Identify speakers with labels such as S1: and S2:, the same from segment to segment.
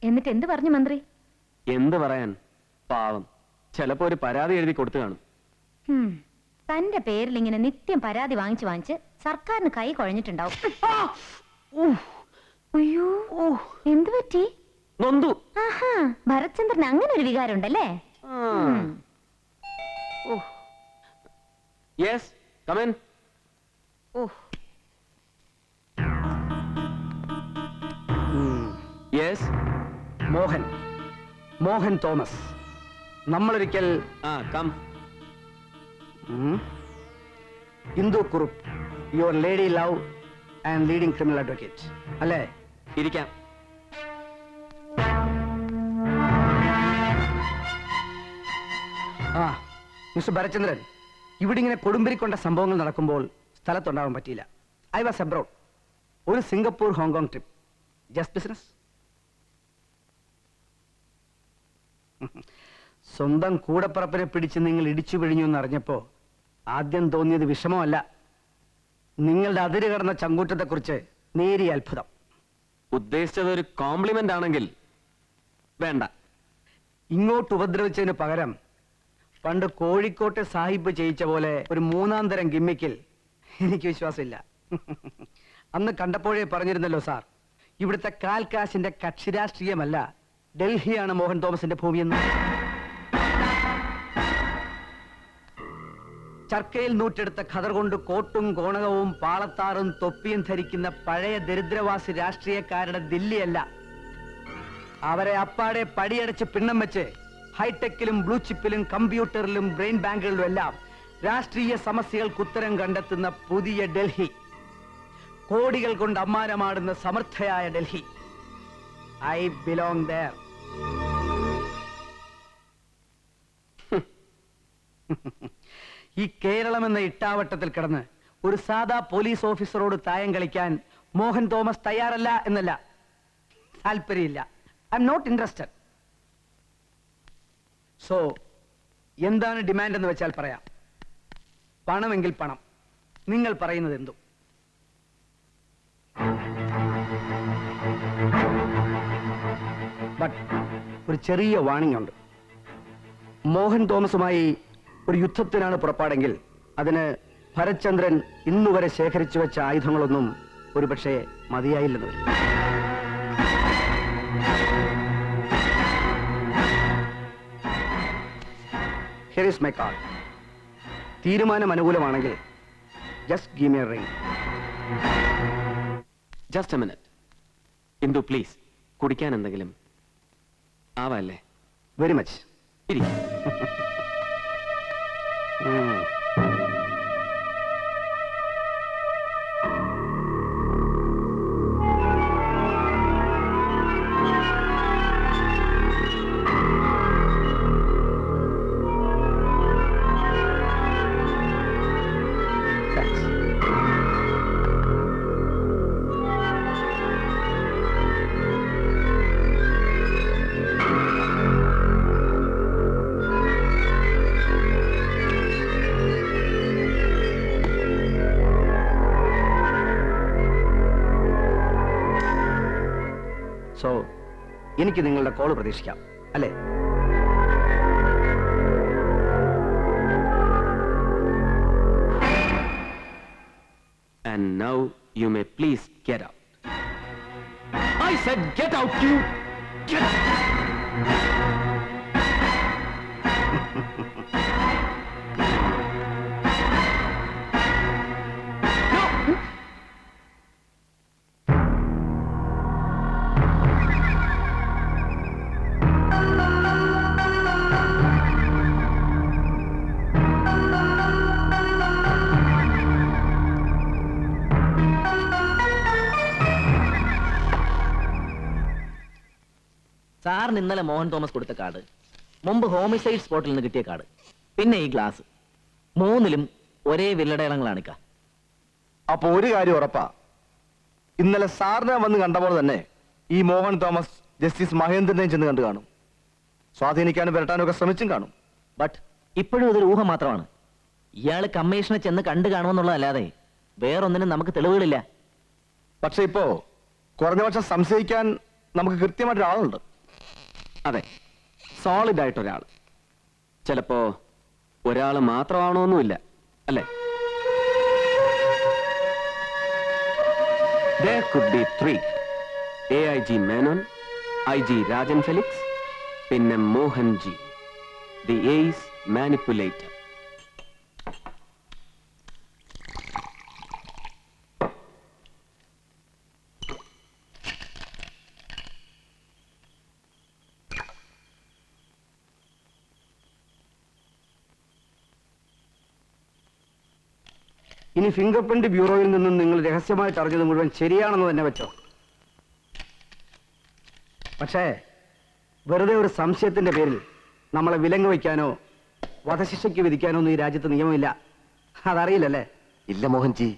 S1: എന്നിട്ട് എന്ത് പറഞ്ഞു മന്ത്രി?
S2: എന്ത് പറയാൻ, പാവം, ചിലപ്പോ ഒരു പരാതി എഴുതി കൊടുത്തു കാണും.
S1: തന്റെ പേരിൽ ഇങ്ങനെ നിത്യം പരാതി വാങ്ങിച്ചു വാങ്ങിച്ച് സർക്കാരിന് കൈ കുഴഞ്ഞിട്ടുണ്ടാവും. അയ്യോ, എന്തു പറ്റി?
S2: നൊന്തു.
S1: ആഹാ, ഭരത്ചന്ദ്രന് അങ്ങനെ ഒരു വികാരം ഉണ്ടല്ലേ?
S2: Yes, come in. Yes,
S3: Mohan Thomas. നമ്മളൊരിക്കൽ
S2: come.
S3: Indu Kurup, your lady love and leading criminal advocate അല്ലേ?
S2: ഇരിക്കാം.
S3: മിസ്റ്റർ ഭരചന്ദ്രൻ, ഇവിടെ ഇങ്ങനെ കൊടുമ്പിരിക്കൊണ്ട സംഭവങ്ങൾ നടക്കുമ്പോൾ സ്ഥലത്തുണ്ടാവാൻ പറ്റിയില്ല. I was abroad. ഒരു Singapore Hong Kong trip. Just business. സ്വന്തം കൂടപ്പറപ്പിനെ പിടിച്ച് നിങ്ങൾ ഇടിച്ചു പിഴിഞ്ഞു എന്നറിഞ്ഞപ്പോ ആദ്യം തോന്നിയത് വിഷമമല്ല, നിങ്ങളുടെ അതിര് കടന്ന ചങ്കൂറ്റത്തെക്കുറിച്ച് നേരിയ അത്ഭുതം.
S2: ഉദ്ദേശിച്ചത് ഒരു കോംപ്ലിമെന്റ് ആണെങ്കിൽ വേണ്ട.
S3: ഇങ്ങോട്ട് ഉപദ്രവിച്ചതിന് പകരം പണ്ട് കോഴിക്കോട്ടെ സാഹിബ് ചെയ്യിച്ച പോലെ ഒരു മൂന്നാം തരം ഗിമ്മിക്കിൽ എനിക്ക് വിശ്വാസമില്ല. അന്ന് കണ്ടപ്പോഴേ പറഞ്ഞിരുന്നല്ലോ സാർ, ഇവിടുത്തെ കാൽക്കാശിന്റെ കക്ഷി രാഷ്ട്രീയമല്ല, ഡൽഹിയാണ് മോഹൻ തോമസിന്റെ ഭൂമിയെന്ന്. ചർക്കയിൽ നൂറ്റെടുത്ത ഖദർ കൊണ്ട് കോട്ടും കോണകവും പാളത്താറും തൊപ്പിയും ധരിക്കുന്ന പഴയ ദരിദ്രവാസി രാഷ്ട്രീയക്കാരുടെ ദില്ലിയല്ല. അവരെ അപ്പാടെ പടിയടച്ച് പിണ്ണം വെച്ച് ഹൈടെക്കിലും ബ്ലൂ ചിപ്പിലും കമ്പ്യൂട്ടറിലും ബ്രെയിൻ ബാങ്കുകളിലും എല്ലാം രാഷ്ട്രീയ സമസ്യകൾക്ക് ഉത്തരം കണ്ടെത്തുന്ന പുതിയ ഡൽഹി. കോടികൾ കൊണ്ട് അമ്മാനമാടുന്ന സമർത്ഥയായ ഡൽഹി. I belong there. ഈ കേരളം എന്ന ഇട്ടാവട്ടത്തിൽ കിടന്ന് ഒരു സാധാ പോലീസ് ഓഫീസറോട് തായം കളിക്കാൻ മോഹൻ തോമസ് തയ്യാറല്ല എന്നല്ല, താല്പര്യമില്ല. I am not interested. So എന്താണ് ഡിമാൻഡ് എന്ന് വെച്ചാൽ പറയാം. പണമെങ്കിൽ പണം. നിങ്ങൾ പറയുന്നത് എന്തും. ബട്ട് ഒരു ചെറിയ വാണിംഗ് ഉണ്ട്. മോഹൻ തോമസുമായി ഒരു യുദ്ധത്തിനാണ് പുറപ്പാടെങ്കിൽ അതിന് ഭരത്ചന്ദ്രൻ ഇന്നുവരെ ശേഖരിച്ചു വെച്ച ആയുധങ്ങളൊന്നും ഒരുപക്ഷെ മതിയായില്ലെന്ന് വരും. Here is my card. തീരുമാനം അനുകൂലമാണെങ്കിൽ just give me a ring.
S2: Just a minute. Indu please, കുടിക്കാൻ എന്തെങ്കിലും ആവല്ലേ?
S3: Very much.
S2: ഇരിക്കും.
S3: സോ എനിക്ക് നിങ്ങളുടെ കോൾ പ്രതീക്ഷിക്കാം അല്ലേ?
S2: And now you may please get out. I said get out, you get out.
S4: സാറിന് ഇന്നലെ മോഹൻ തോമസ് കൊടുത്ത കാർഡ്, മുമ്പ് ഹോമിസൈഡ് സ്പോട്ടിൽ നിന്ന് കിട്ടിയ കാർഡ്, പിന്നെ ഈ ഗ്ലാസ്, മൂന്നിലും ഒരേ വില്ലടയാളങ്ങളാണിക്ക.
S5: അപ്പൊ ഒരു കാര്യം ഉറപ്പാ, ഇന്നലെ സാറിനെ വന്ന് കണ്ടപ്പോൾ തന്നെ ഈ മോഹൻ തോമസ് ജസ്റ്റിസ് മഹേന്ദ്രനെയും ചെന്ന് കണ്ടു കാണും. സ്വാധീനിക്കാനും വരട്ടാനും ഒക്കെ ശ്രമിച്ചും കാണും.
S4: ബട്ട് ഇപ്പോഴും ഇതൊരു ഊഹം മാത്രമാണ്. ഇയാള് കമ്മീഷനെ ചെന്ന് കണ്ടു കാണുമെന്നുള്ളതല്ലാതെ വേറൊന്നിനും നമുക്ക് തെളിവുകളില്ല.
S5: പക്ഷെ ഇപ്പോ കുറഞ്ഞ പക്ഷം സംശയിക്കാൻ നമുക്ക് കൃത്യമായിട്ടൊരാളുണ്ട്.
S2: അതെ, സോളിഡ് ആയിട്ട് ഒരാൾ. ചിലപ്പോ ഒരാൾ മാത്രമാണോന്നുമില്ല, അല്ലേ? There could be 3. AIG Menon, IG Rajan Felix, പിന്നെ Mohan ji, the ace manipulator.
S3: ഇനി ഫിംഗർ പ്രിന്റ് ബ്യൂറോയിൽ നിന്നും നിങ്ങൾ രഹസ്യമായിട്ട് അറിഞ്ഞത് മുഴുവൻ ശരിയാണെന്ന് തന്നെ വെച്ചോ. പക്ഷേ വെറുതെ ഒരു സംശയത്തിന്റെ പേരിൽ നമ്മളെ വിലങ്ങ് വയ്ക്കാനോ വധശിക്ഷയ്ക്ക് വിധിക്കാനോ ഒന്നും ഈ രാജ്യത്ത് നിയമമില്ല. അതറിയില്ലല്ലേ?
S5: ഇല്ല മോഹൻജി,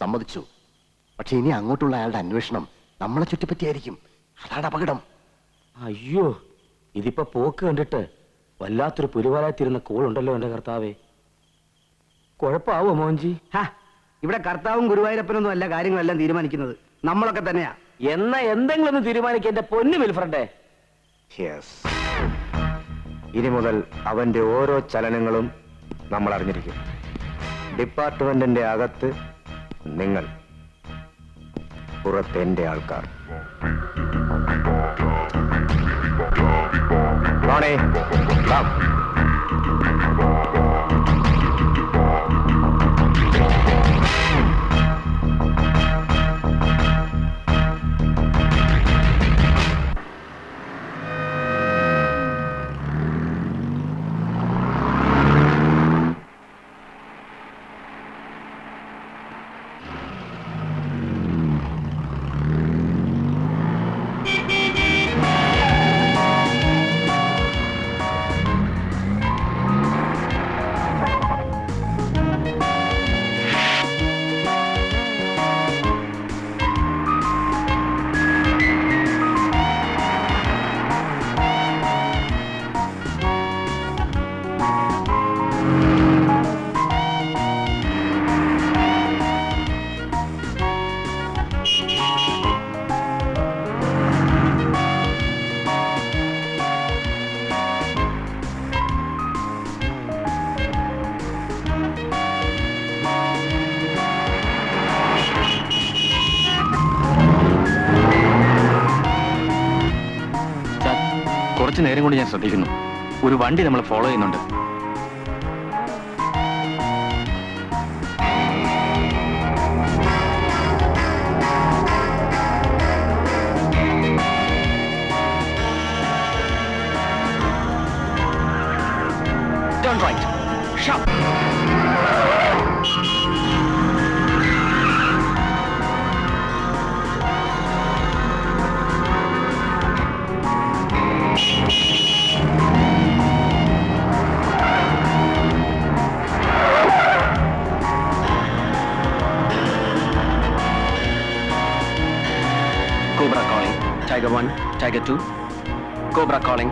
S5: സമ്മതിച്ചു. പക്ഷെ ഇനി അങ്ങോട്ടുള്ള അയാളുടെ അന്വേഷണം നമ്മളെ ചുറ്റിപ്പറ്റിയായിരിക്കും. അതാണ് അപകടം.
S6: അയ്യോ, ഇതിപ്പോ പോക്ക് കണ്ടിട്ട് വല്ലാത്തൊരു പുലിവാലായിത്തീരുന്ന കോളുണ്ടല്ലോ എന്റെ കർത്താവേ. കുഴപ്പമാവോ മോഹൻജി?
S3: ഇവിടെ കർത്താവും ഗുരുവായൂരപ്പനൊന്നും അല്ല കാര്യങ്ങളെല്ലാം തീരുമാനിക്കുന്നത്, നമ്മളൊക്കെ തന്നെയാ.
S6: എന്നാ എന്തെങ്കിലും ഒന്ന് തീരുമാനിക്കുക എന്റെ പൊന്നു വിൽഫ്രണ്ടേ.
S5: ഇനി മുതൽ അവന്റെ ഓരോ ചലനങ്ങളും നമ്മൾ അറിഞ്ഞിരിക്കും. ഡിപ്പാർട്ട്മെന്റിന്റെ അകത്ത് നിങ്ങൾ, പുറത്ത് എന്റെ ആൾക്കാർ. റാണേ, come.
S7: കുറച്ചു നേരം കൊണ്ട് ഞാൻ ശ്രദ്ധിക്കുന്നു, ഒരു വണ്ടി നമ്മൾ ഫോളോ ചെയ്യുന്നുണ്ട്. Turn right. Sharp.
S2: Cobra calling. Tiger 1, Tiger 2. Cobra calling.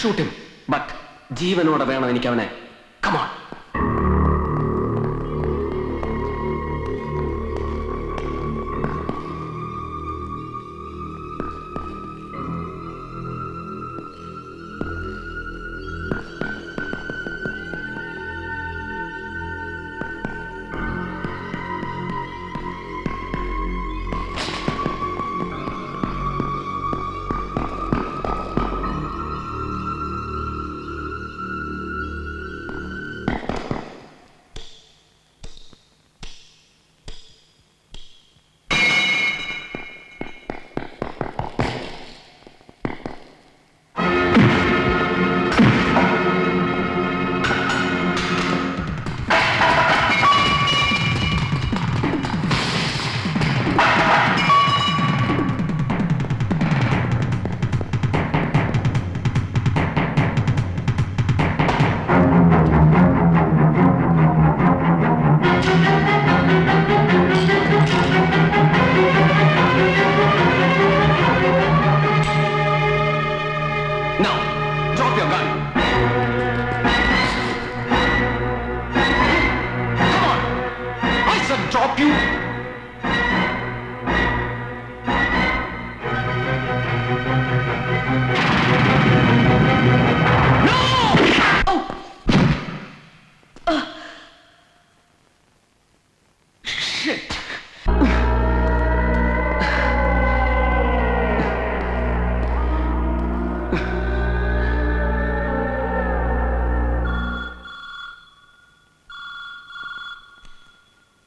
S2: Shoot him, but ജീവനോടെ വേണം എനിക്ക് അവനെ. Come on. Now, drop your gun. Come on. I said drop you.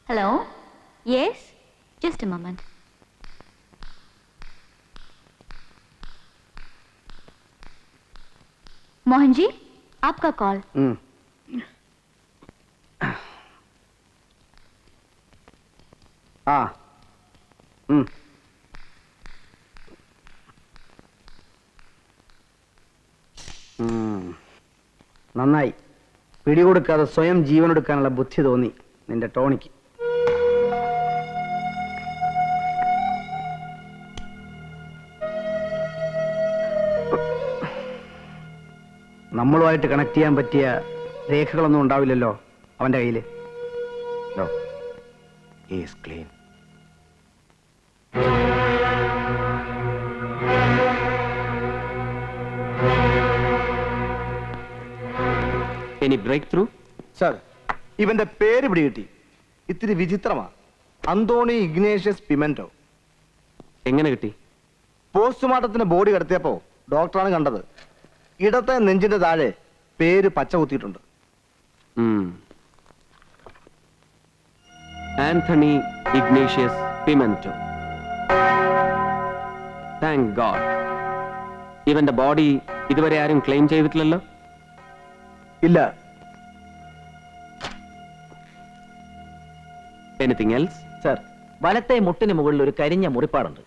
S1: Hello, yes, just a moment. Mohan ji, आपका कॉल.
S3: ആ നന്നായി. പിടികൊടുക്കാതെ സ്വയം ജീവനെടുക്കാനുള്ള ബുദ്ധി തോന്നി നിന്റെ ടോണിക്ക്. നമ്മളുമായിട്ട് കണക്ട് ചെയ്യാൻ പറ്റിയ രേഖകളൊന്നും ഉണ്ടാവില്ലല്ലോ അവന്റെ കയ്യിൽ. ക്ലീൻ.
S2: Any breakthrough?
S5: സർ, ഇവന്റെ പേര് പിടികിട്ടി. ഇത്തിരി വിചിത്രമാ. അന്തോണി ഇഗ്നേഷ്യസ് പിമെന്റോ.
S2: എങ്ങനെ കിട്ടി?
S5: പോസ്റ്റ്മോർട്ടത്തിന് ബോഡി കിടത്തിയപ്പോ ഡോക്ടറാണ് കണ്ടത്. ഇടത്തെ നെഞ്ചിന്റെ താഴെ പേര് പച്ച കുത്തിയിട്ടുണ്ട്.
S2: ആന്റണി ഇഗ്നേഷ്യസ് പിമെന്റോ. Thank God. ഇവന്റെ ബോഡി ഇതുവരെ ആരും ക്ലെയിം ചെയ്തിട്ടില്ലല്ലോ?
S5: ഇല്ല.
S2: Anything else?
S4: സർ, വലത്തെ മുട്ടിന് മുകളിൽ ഒരു കരിഞ്ഞ മുറിപ്പാടുണ്ട്.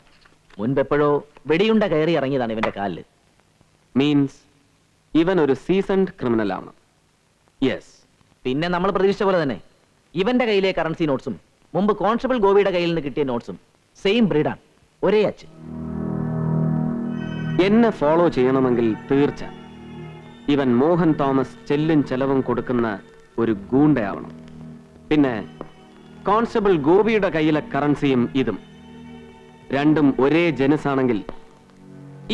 S4: മുൻപെപ്പോഴോ വെടിയുണ്ട കയറി ഇറങ്ങിയതാണ് ഇവന്റെ കാലില്.
S2: മീൻസ് ഇവൻ ഒരു സീസൺഡ് ക്രിമിനൽ ആണ്. യെസ്.
S4: പിന്നെ നമ്മൾ പ്രതീക്ഷിച്ച പോലെ തന്നെ ഇവന്റെ കയ്യിലെ കറൻസി നോട്ട്സും മുമ്പ് കോൺസ്റ്റബിൾ ഗോപിയുടെ കയ്യിൽ നിന്ന് കിട്ടിയ നോട്ട്സും സെയിം ബ്രീഡാണ്, ഒരേ അച്ച്.
S2: എന്നെ ഫോളോ ചെയ്യണമെങ്കിൽ തീർച്ച ഇവൻ മോഹൻ തോമസ് ചെല്ലും ചെലവും കൊടുക്കുന്ന ഒരു ഗൂണ്ടയാവണം. പിന്നെ കോൺസ്റ്റബിൾ ഗോപിയുടെ കയ്യിലെ കറൻസിയും ഇതും രണ്ടും ഒരേ ജനുസാണെങ്കിൽ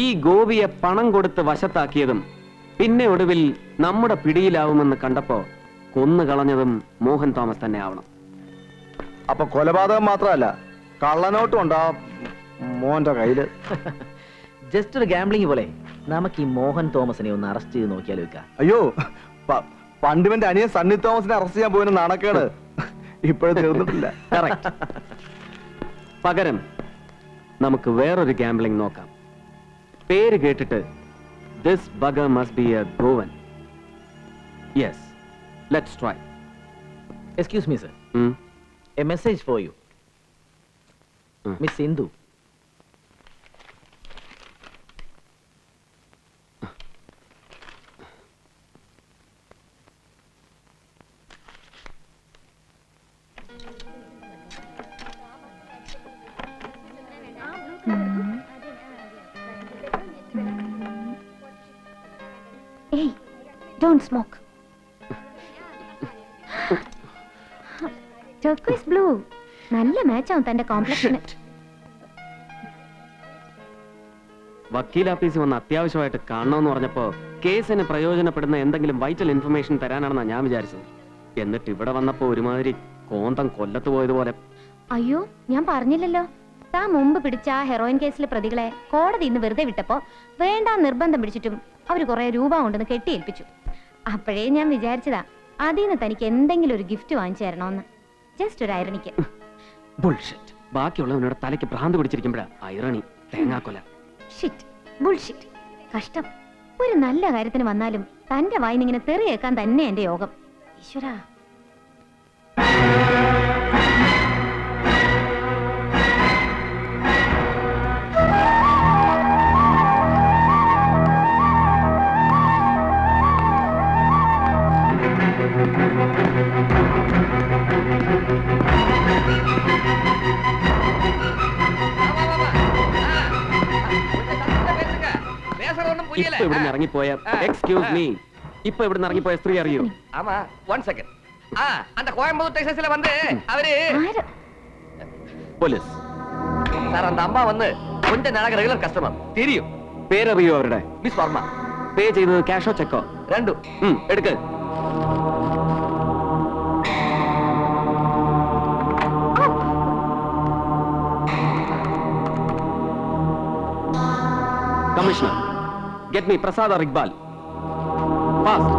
S2: ഈ ഗോപിയെ പണം കൊടുത്ത് വശത്താക്കിയതും പിന്നെ ഒടുവിൽ നമ്മുടെ പിടിയിലാവുമെന്ന് കണ്ടപ്പോ കൊന്നുകളഞ്ഞതും മോഹൻ തോമസ് തന്നെ ആവണം.
S5: അപ്പൊ കൊലപാതകം മാത്രമല്ല, കള്ളനോട്ടും ഉണ്ട് ആ മോന്റെ കയ്യില്.
S4: ജസ്റ്റ് ഒരു ഗാംബ്ലിംഗ് പോലെ നമുക്ക് ഈ മോഹൻ തോമസിനെ ഒന്ന് അറസ്റ്റ് ചെയ്ത് നോക്കിയാലോ വെക്കാം.
S5: അയ്യോ, പണ്ടിവന്റെ അനിയൻ സണ്ണി തോമസിനെ അറസ്റ്റ് ചെയ്യാൻ പോയിന് നാണക്കേട് ഇപ്പോഴും തീർന്നിട്ടില്ല.
S2: പകരം നമുക്ക് വേറൊരു ഗാംബ്ലിംഗ് നോക്കാം. പേര് കേട്ടിട്ട് this bugger must be a Goan. Yes, let's try.
S4: Excuse me, sir.
S2: Hmm?
S4: A message for you. Miss Sindhu.
S1: Don't smoke. Turquoise blue നല്ല മാച്ചാവും തന്റെ കോംപ്ലക്ഷന്.
S2: വക്കീൽ ഓഫീസിൽ വന്ന് അത്യാവശ്യമായിട്ട് കാണണമെന്ന് പറഞ്ഞപ്പോ കേസിന് പ്രയോജനപ്പെടുന്ന എന്തെങ്കിലും വൈറ്റൽ ഇൻഫർമേഷൻ തരാനാണെന്നാ ഞാൻ വിചാരിച്ചത്. എന്നിട്ട് ഇവിടെ വന്നപ്പോ ഒരുമാതിരി കോന്തം കൊല്ലത്ത് പോയതുപോലെ.
S1: അയ്യോ, ഞാൻ പറഞ്ഞില്ലല്ലോ, താൻ മുമ്പ് പിടിച്ച ആ ഹെറോയിൻ കേസിലെ പ്രതികളെ കോടതി ഇന്ന് വെറുതെ വിട്ടപ്പോ വേണ്ട നിർബന്ധം പിടിച്ചിട്ടും അവര് കുറെ രൂപ കൊണ്ടെന്ന് കെട്ടിയേൽപ്പിച്ചു. അപ്പോഴേ ഞാൻ വിചാരിച്ചതാ അതിന് തനിക്ക് എന്തെങ്കിലും ഒരു ഗിഫ്റ്റ് വാങ്ങിച്ചു തരണോന്ന്. ജസ്റ്റ് ഒരു ഐറണിക്ക്.
S2: ബുൾഷിറ്റ്. ബാക്കിയുള്ളവനോട് തലയ്ക്ക് ഭ്രാന്ത് പിടിച്ചിരിക്കുമ്പോഴാ ഐറണി, തേങ്ങാക്കൊല.
S1: Shit, bullshit. കഷ്ടം. ഒരു നല്ല കാര്യത്തിന് വന്നാലും തന്റെ വായിന്നിങ്ങനെ തെറിയേക്കാൻ തന്നെ എന്റെ യോഗം. ഈശ്വരാ.
S2: ഇപ്പൊ ഇവിടുന്ന് ഇറങ്ങിപ്പോയ എക്സ്ക്യൂസ് മീ, ഇപ്പൊ ഇവിടുന്ന് ഇറങ്ങിപ്പോയ സ്ത്രീ അറിയൂ?
S3: ஆமா, 1 செகண்ட். அந்த கோயம்புத்தூர் டெக்ஸஸ்ல வந்து அவரு
S1: ആര്?
S2: പോലീസ്.
S3: சார் அந்த அம்மா வந்து கொஞ்ச நாளாக ரெகுலர் கஸ்டமர் தெரியும்.
S2: പേരറിയോ അവരുടെ?
S3: மிஸ் வர்மா.
S2: പേ ചെയ്തത് ക്യാഷോ ചെക്കോ?
S3: ரெண்டும்.
S2: എടുക്ക്. Commissioner, get me Prasad or Iqbal. Fast.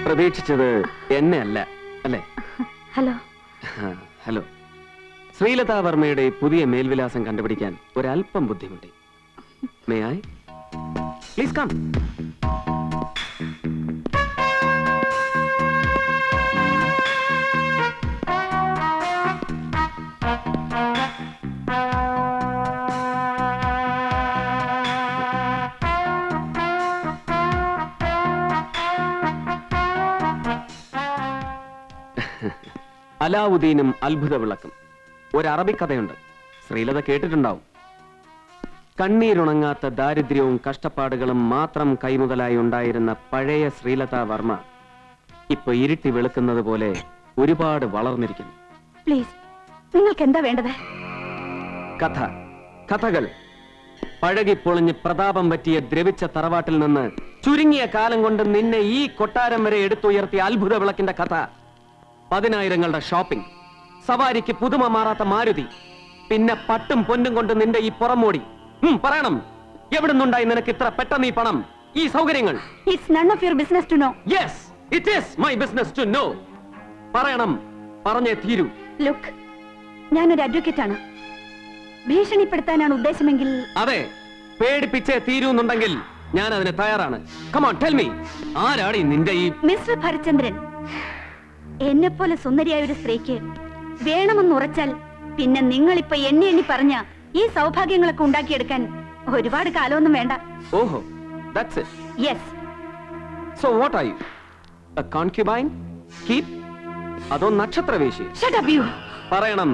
S2: പ്രതീക്ഷിച്ചത് എന്നെ അല്ല അല്ലേ?
S1: ഹലോ.
S2: ഹലോ. ശ്രീലതാ വർമ്മയുടെ പുതിയ മേൽവിലാസം കണ്ടുപിടിക്കാൻ ഒരല്പം ബുദ്ധിമുട്ടി. May I please come? അലാവുദ്ദീനും അത്ഭുത വിളക്കും ഒരു അറബിക്കഥയുണ്ട്. ശ്രീലത കേട്ടിട്ടുണ്ടാവും. കണ്ണീരുണങ്ങാത്ത ദാരിദ്ര്യവും കഷ്ടപ്പാടുകളും മാത്രം കൈമുതലായി ഉണ്ടായിരുന്ന പഴയ ശ്രീലതാ വർമ്മ ഇപ്പൊ ഇരുട്ടി വെളുക്കുന്നത് പോലെ ഒരുപാട് വളർന്നിരിക്കുന്നു.
S1: പ്ലീസ്, നിങ്ങൾക്ക് എന്താ വേണ്ടത്?
S2: കഥ, കഥകൾ. പഴകിപ്പൊളിഞ്ഞ് പ്രതാപം പറ്റിയ ദ്രവിച്ച തറവാട്ടിൽ നിന്ന് ചുരുങ്ങിയ കാലം കൊണ്ട് നിന്നെ ഈ കൊട്ടാരം വരെ എടുത്തുയർത്തിയ അത്ഭുത വിളക്കിന്റെ കഥ. 10,000ങ്ങളുടെ ഷോപ്പിംഗ്, സവാരിക്ക് പുതുമ മാറാത്ത മാരുതി, പിന്നെ പട്ടും പൊന്നും കൊണ്ട് നിന്റെ ഈ പുറമോടി. പറയണം, എവിടുന്നുണ്ടായി നിനക്ക് ഇത്ര പെട്ടെന്ന് ഈ പണം, ഈ സൗകര്യങ്ങൾ?
S1: It's none of your business to know.
S2: Yes, it is my business to know. പറയണം, പറഞ്ഞേ തീരൂ.
S1: ലുക്ക്, ഞാനൊരു അഡ്വക്കേറ്റ് ആണ്. ഭീഷണിപ്പെടുത്താനാണ് ഉദ്ദേശമെങ്കിൽ?
S2: അതെ, പേടിപ്പിച്ചേ തീരൂന്നുണ്ടെങ്കിൽ ഞാൻ അതിന് തയ്യാറാണ്. കം ഓൺ, ടെൽ മീ, ആരാടി നിന്റെ ഈ
S1: മിസ്റ്റർ ഭരചന്ദ്രൻ, എന്നെ പോലെ സുന്ദരിയായ ഒരു സ്ത്രീക്ക് വേണമെന്ന് ഉറച്ചാൽ പിന്നെ നിങ്ങളിപ്പോ എണ്ണി എണ്ണി പറഞ്ഞ ഈ സൗഭാഗ്യങ്ങളൊക്കെ ഉണ്ടാക്കിയെടുക്കാൻ ഒരുപാട് കാലമൊന്നും വേണ്ട.
S2: ഓഹോ, that's it.
S1: Yes.
S2: So what are you, a concubine, keep, അതോ നക്ഷത്രവേശി?
S1: Shut up you.
S2: പറയണം,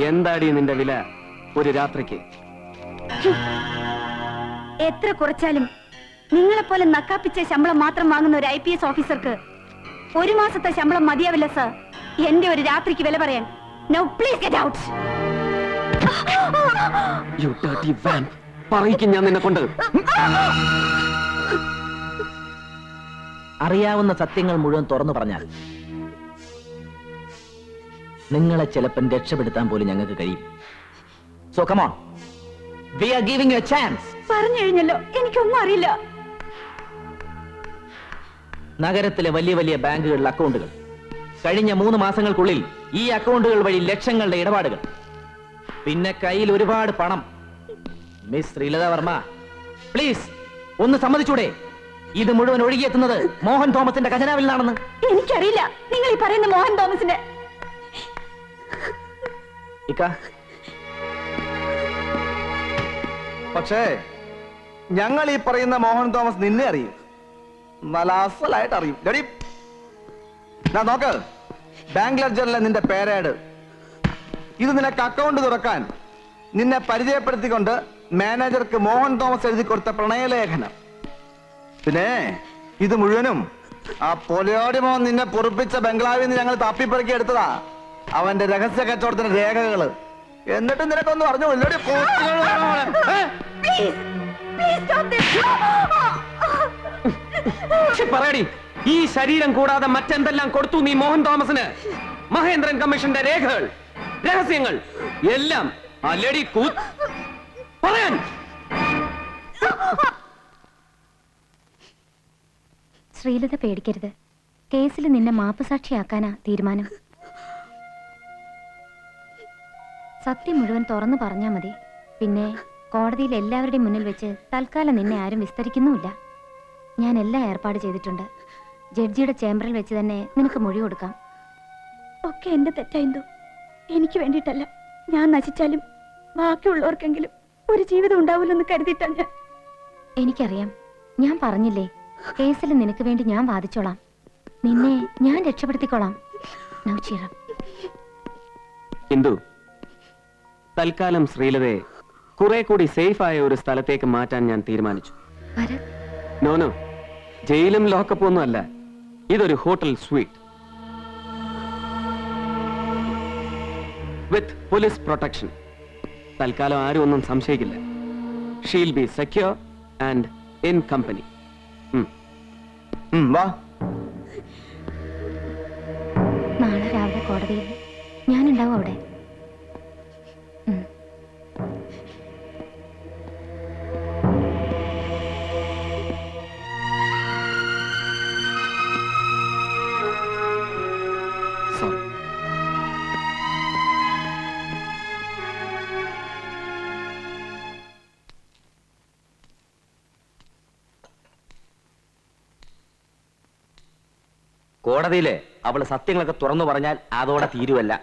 S2: എന്താടി നിന്റെ വില ഒരു രാത്രിക്ക്?
S1: എത്ര കുറച്ചാലും നിങ്ങളെപ്പോലെ നക്കാപ്പിച്ച ശമ്പളം മാത്രം വാങ്ങുന്ന ഒരു IPS ഓഫീസർക്ക് ഒരു മാസത്തെ ശമ്പളം മതിയാവില്ല സർ, എന്റെ ഒരു രാത്രിക്ക് വില പറയാൻ. Now please get out.
S2: You dirty vamp, പറയിക്കും ഞാൻ നിന്നെ കൊണ്ട്.
S4: അറിയാവുന്ന സത്യങ്ങൾ മുഴുവൻ തുറന്നു പറഞ്ഞാൽ നിങ്ങളെ ചിലപ്പം രക്ഷപ്പെടുത്താൻ പോലും ഞങ്ങൾക്ക് കഴിയും. So come on, we are giving you a chance.
S1: പറഞ്ഞു കഴിഞ്ഞല്ലോ, എനിക്കൊന്നും അറിയില്ല.
S4: നഗരത്തിലെ വലിയ വലിയ ബാങ്കുകളിലെ അക്കൗണ്ടുകൾ, കഴിഞ്ഞ 3 മാസങ്ങൾക്കുള്ളിൽ ഈ അക്കൗണ്ടുകൾ വഴി ലക്ഷങ്ങളുടെ ഇടപാടുകൾ, പിന്നെ കയ്യിൽ ഒരുപാട് പണം. മിസ് ശ്രീലത വർമ്മ, പ്ലീസ് ഒന്ന് സമ്മതിച്ചൂടെ ഇത് മുഴുവൻ ഒഴുകിയെത്തുന്നത് മോഹൻ തോമസിന്റെ ഖജനാവിൽ നിന്നാണെന്ന്?
S1: എനിക്കറിയില്ല നിങ്ങൾ ഈ പറയുന്ന മോഹൻ തോമസിന്റെ.
S4: ഇക്ക,
S5: പക്ഷേ ഞങ്ങൾ ഈ പറയുന്ന മോഹൻ തോമസ് നിന്നെ അറിയും, നല്ല അസലായിട്ട് അറിയും. ഡെഡി ഞാൻ നോക്ക്, ബാങ്ക് ലെഡ്ജറിലെ നിന്റെ പേരേഡ് ഇത് നിനക്ക് അക്കൗണ്ട് തുറക്കാൻ നിന്നെ പരിചയപ്പെടുത്തിക്കൊണ്ട് മാനേജർക്ക് മോഹൻ തോമസ് എഴുതി കൊടുത്ത പ്രണയലേഖനം. പിന്നെ ഇത് മുഴുവനും ആ പൊലയോടി മോഹൻ നിന്നെ പൊറുപ്പിച്ച ബംഗ്ലാവിൽ നിന്ന് ഞങ്ങൾ തപ്പിപ്പെറുക്കി എടുത്തതാ, അവന്റെ രഹസ്യ കച്ചവടത്തിന്റെ രേഖകള്. എന്നിട്ട് നിനക്കൊന്നും അറിഞ്ഞു
S2: പറയടി, ഈ ശരീരം കൂടാതെ മറ്റെന്തെല്ലാം കൊടുത്തു നീ മോഹൻ തോമസിന്? മഹേന്ദ്രൻ കമ്മീഷന്റെ രേഖകൾ, രഹസ്യങ്ങൾ എല്ലാം അല്ലടി പറയാൻ.
S1: ശ്രീലത പേടിക്കരുത്, കേസിൽ നിന്നെ മാപ്പുസാക്ഷിയാക്കാനാ തീരുമാനം. സത്യം മുഴുവൻ തുറന്നു പറഞ്ഞാ മതി. പിന്നെ കോടതിയിൽ എല്ലാവരുടെയും മുന്നിൽ വെച്ച് തൽക്കാലം നിന്നെ ആരും വിസ്തരിക്കുന്നുമില്ല. ഞാൻ എല്ലാം ഏർപ്പാട് ചെയ്തിട്ടുണ്ട്. ജഡ്ജിയുടെ ചേംബറിൽ വെച്ച് തന്നെ നിനക്ക് മൊഴി കൊടുക്കാം.
S8: ഒക്കെ എന്റെ തെറ്റായിന്തോ, എനിക്ക് വേണ്ടിയിട്ടല്ല. ഞാൻ നശിച്ചാലും ബാക്കിയുള്ളവർക്കെങ്കിലും ഒരു ജീവിതം ഉണ്ടാവില്ലെന്ന് കരുതിയിട്ടാണ് ഞാൻ.
S1: എനിക്കറിയാം, ഞാൻ പറഞ്ഞില്ലേ, കേസിൽ നിനക്ക് വേണ്ടി ഞാൻ വാദിച്ചോളാം. നിന്നെ ഞാൻ രക്ഷപ്പെടുത്തിക്കോളാം. Now cheer up.
S2: ഇന്ദു, തൽക്കാലം ശ്രീലതയെ കുറെ കൂടി സേഫ് ആയ ഒരു സ്ഥലത്തേക്ക് മാറ്റാൻ ഞാൻ തീരുമാനിച്ചു.
S1: ഭരത്,
S2: നോനോ, ജയിലും ലോക്കപ്പ് ഒന്നും അല്ല, ഇതൊരു hotel suite with police protection. തൽക്കാലം ആരും ഒന്നും സംശയിക്കില്ല. She'll be secure and in company.
S5: വാ.
S1: നാളെ രാവിലെ കോടതിയിൽ ഞാനുണ്ടാവും അവിടെ.
S2: സോറി.
S6: കോടതിയില് അവള് സത്യങ്ങളൊക്കെ തുറന്നു പറഞ്ഞാൽ അതോടെ തീരുവല്ല.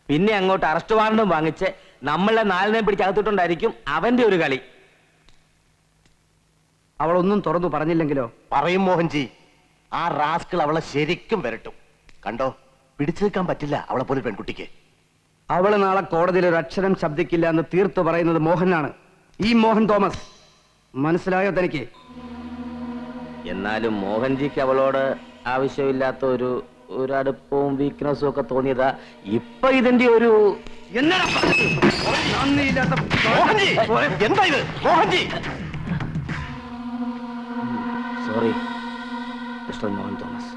S6: പിന്നെ അങ്ങോട്ട് അറസ്റ്റ് വാറണ്ടും വാങ്ങിച്ച് നമ്മളെ നാലിനെ പിടിച്ചകത്തിട്ടുണ്ടായിരിക്കും അവന്റെ ഒരു കളി.
S3: അവളൊന്നും തുറന്നു പറഞ്ഞില്ലെങ്കിലോ?
S9: പറയും മോഹൻജി, ആ റാസ്കൾ അവളെ ശരിക്കും വരട്ടും. കണ്ടോ, പിടിച്ചു നിൽക്കാൻ പറ്റില്ല അവളെ പോലെ പെൺകുട്ടിക്ക്.
S3: അവള് നാളെ കോടതിയിൽ ഒരു അക്ഷരം ശബ്ദിക്കില്ല എന്ന് തീർത്തു പറയുന്നത് മോഹനാണ്, ഈ മോഹൻ തോമസ്. മനസ്സിലായോ തനിക്ക്?
S6: എന്നാലും മോഹൻജിക്ക് അവളോട് ആവശ്യമില്ലാത്ത ഒരു അടുപ്പവും വീക്ക്നെസ്സും ഒക്കെ തോന്നിയതാ. ഇപ്പൊ ഇതിന്റെ ഒരു
S9: എന്താ ഇത് Mohanji?
S6: Sorry mister Mohan Thomas.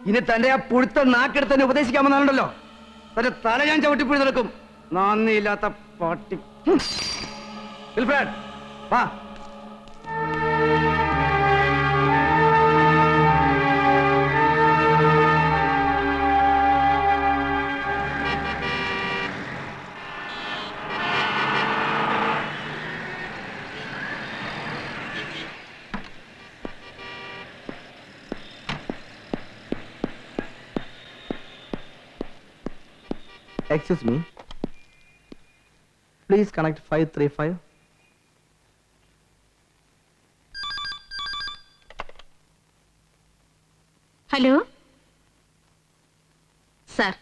S3: ഇനി തന്റെ ആ പുഴുത്ത നാക്കെടുത്ത് തന്നെ ഉപദേശിക്കാമെന്നാണല്ലോ. തന്റെ തല ഞാൻ ചവിട്ടിപ്പിടി നടക്കും, നന്ദിയില്ലാത്ത പാട്ടി. വിൽഫ്രഡ്, വാ.
S5: Excuse me. Please connect 535.
S8: Hello sir,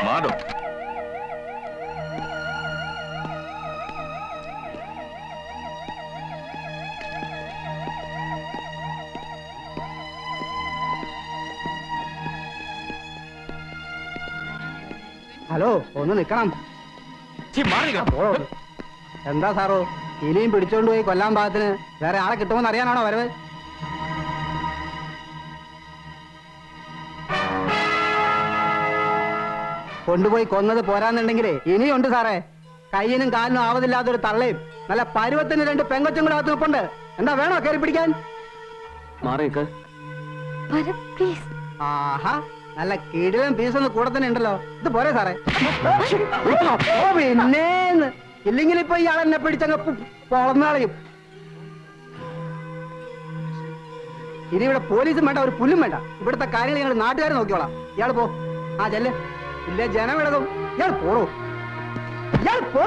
S7: മാറോ.
S3: ഹലോ, ഒന്ന് നിക്കണം. എന്താ സാറോ, ഇനിയും പിടിച്ചോണ്ട് പോയി കൊല്ലാൻ പാകത്തിന് വേറെ ആളെ കിട്ടുമെന്ന് അറിയാനാണോ വരവ്? കൊണ്ടുപോയി കൊന്നത് പോരാന്നുണ്ടെങ്കിലേ ഇനിയുണ്ട് സാറേ. കയ്യിനും കാലിനും ആവതില്ലാത്തൊരു തള്ളയും നല്ല പരുവത്തിന് 2 പെങ്കൊച്ചും കൂടെ അകത്ത് നിൽപ്പുണ്ട്. എന്താ വേണോ കയറി പിടിക്കാൻ?
S2: മാറിയേക്ക്.
S1: പ്ലീസ്.
S3: ആഹാ, നല്ല കിടിലൻ പീസൊന്ന് കൂടെ തന്നെ ഉണ്ടല്ലോ. ഇത് പോരെ സാറേ? ഓ പിന്നേന്ന്, ഇല്ലെങ്കിൽ ഇപ്പൊ ഇയാൾ എന്നെ പിടിച്ചങ്ങ് പൊളന്നാളയും. ഇനി ഇവിടെ പോലീസും വേണ്ട, ഒരു പുല്ലും വേണ്ട. ഇവിടുത്തെ കാര്യങ്ങൾ ഞങ്ങൾ നാട്ടുകാരെ നോക്കിയോളാം. ഇയാൾ പോ. ആ ചെല്ല്. ഇല്ലേ ജനം ഇടതും. ഇയാൾ പോടോ. ഇയാൾ പോ.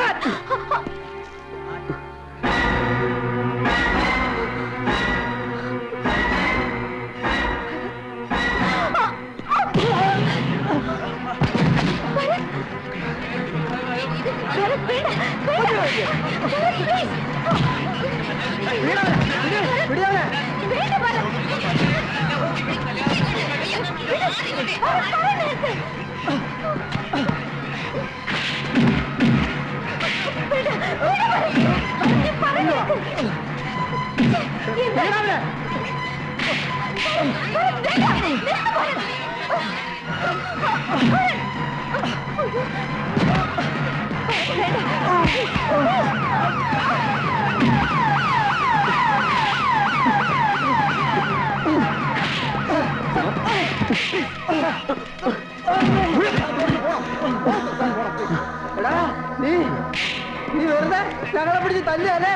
S3: നീ വെറുതെ ഞങ്ങളെ പിടിച്ച് തല്ലല്ലേ?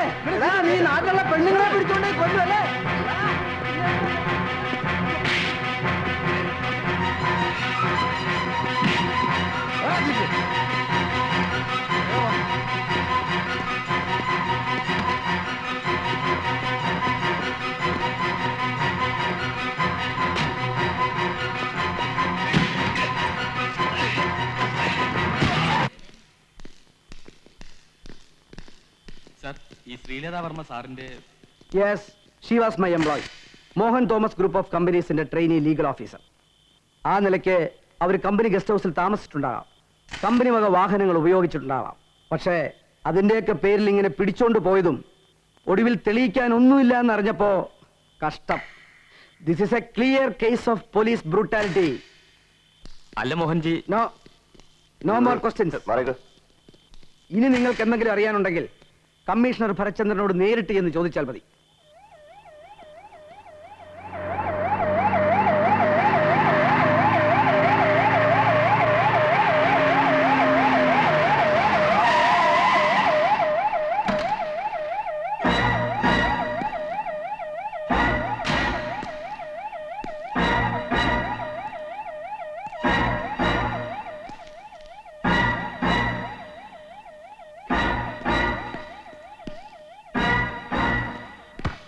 S3: നീ നാട്ടിലുള്ള പെണ്ണുങ്ങളെ പിടിച്ചോണ്ടേ കൊല്ലുവല്ലേ?
S7: ഈ ശ്രീലതാ വർമ്മ സാറിന്റെ
S3: yes, she was my employee. Mohan Thomas group of കമ്പനീസിന്റെ ട്രെയിനി ലീഗൽ ഓഫീസർ. ആ നിലയ്ക്ക് അവർ കമ്പനി ഗസ്റ്റ് ഹൗസിൽ താമസിച്ചിട്ടുണ്ടാകാം, കമ്പനി വക വാഹനങ്ങൾ ഉപയോഗിച്ചിട്ടുണ്ടാവാം. പക്ഷേ അതിന്റെയൊക്കെ പേരിൽ ഇങ്ങനെ പിടിച്ചോണ്ട് പോയതും ഒടുവിൽ തെളിയിക്കാൻ ഒന്നുമില്ല എന്നറിഞ്ഞപ്പോ കഷ്ടം. This is a clear case of police brutality.
S7: അല്ല മോഹൻജി,
S3: നോ നോ മോർ ക്വസ്റ്റ്യൻസ്. ഇനി നിങ്ങൾക്ക് എന്തെങ്കിലും അറിയാനുണ്ടെങ്കിൽ കമ്മീഷണർ ഭരചന്ദ്രനോട് നേരിട്ട് എന്ന് ചോദിച്ചാൽ മതി.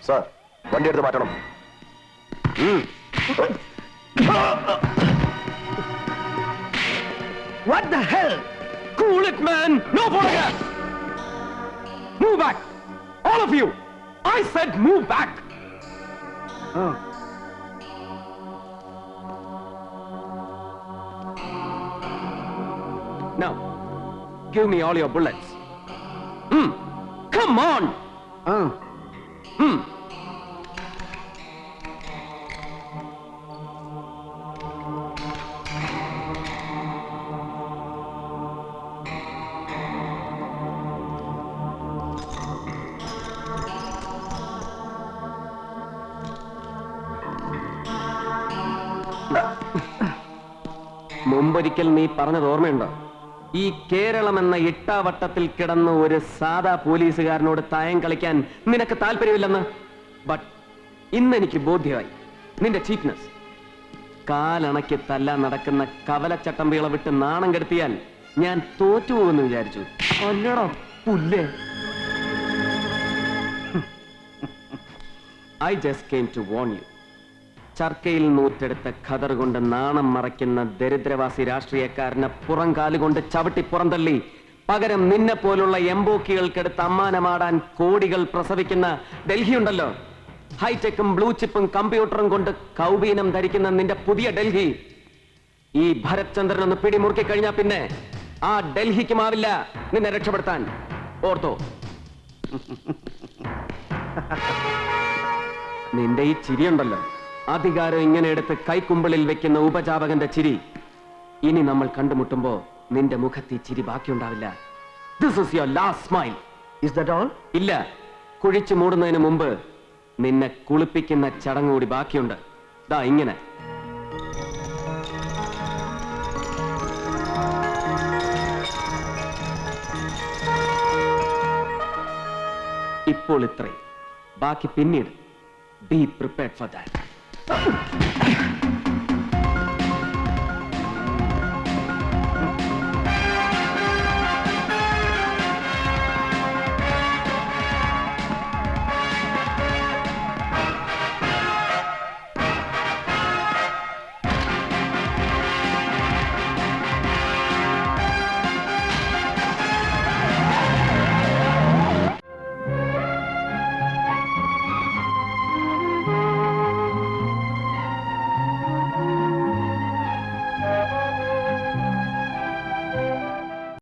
S9: സാർ, വണ്ടി എടുത്ത് മാറ്റണം.
S2: What the hell? Cool it, man! No photographs! Move back! All of you! I said move back! Now, give me all your bullets. Come on! മുമ്പൊരിക്കൽ നീ പറഞ്ഞത് ഓർമ്മയുണ്ടോ? ഈ കേരളം എന്ന ഇട്ടാവട്ടത്തിൽ കിടന്ന് ഒരു സാധാ പോലീസുകാരനോട് തായം കളിക്കാൻ നിനക്ക് താല്പര്യമില്ലെന്ന്. ബട്ട് ഇന്നെനിക്ക് ബോധ്യമായി നിന്റെ ചീപ്നെസ്. കാലണയ്ക്ക് തല്ലാൻ നടക്കുന്ന കവലച്ചട്ടമ്പികളെ വിട്ട് നാണം കെടുത്തിയാൽ ഞാൻ തോറ്റുപോകുമെന്ന് വിചാരിച്ചു. അല്ലടാ പുല്ലേ. I just came to warn you. ചർക്കയിൽ നൂറ്റെടുത്ത ഖദർ കൊണ്ട് നാണം മറയ്ക്കുന്ന ദരിദ്രവാസി രാഷ്ട്രീയക്കാരനെ പുറംകാലുകൊണ്ട് ചവിട്ടി പുറന്തള്ളി പകരം നിന്നെ പോലുള്ള എംബോക്കികൾക്കെടുത്ത് അമ്മാനമാടാൻ കോടികൾ പ്രസവിക്കുന്ന ഡൽഹി ഉണ്ടല്ലോ, ഹൈടെക്കും ബ്ലൂ ചിപ്പും കമ്പ്യൂട്ടറും കൊണ്ട് കൗബീനം ധരിക്കുന്ന നിന്റെ പുതിയ ഡൽഹി, ഈ ഭരത് ചന്ദ്രൻ ഒന്ന് പിടിമുറുക്കി കഴിഞ്ഞാൽ പിന്നെ ആ ഡൽഹിക്കുമാവില്ല നിന്നെ രക്ഷപ്പെടുത്താൻ. ഓർത്തോ. നിന്റെ ഈ ചിരിയുണ്ടല്ലോ, അധികാരം ഇങ്ങനെ എടുത്ത് കൈക്കുമ്പിളിൽ വെക്കുന്ന ഉപജാപകന്റെ ചിരി, ഇനി നമ്മൾ കണ്ടുമുട്ടുമ്പോ നിന്റെ മുഖത്ത് ഈ ചിരി ബാക്കിയുണ്ടാവില്ല. This is your last smile.
S3: Is that all?
S2: ഇല്ല, കുഴിച്ചു മൂടുന്നതിന് മുമ്പ് നിന്നെ കുളിപ്പിക്കുന്ന ചടങ്ങ് കൂടി ബാക്കിയുണ്ട്. ദാ ഇങ്ങനെ. ഇപ്പോൾ ഇത്രയും, ബാക്കി പിന്നീട്. Be prepared for that.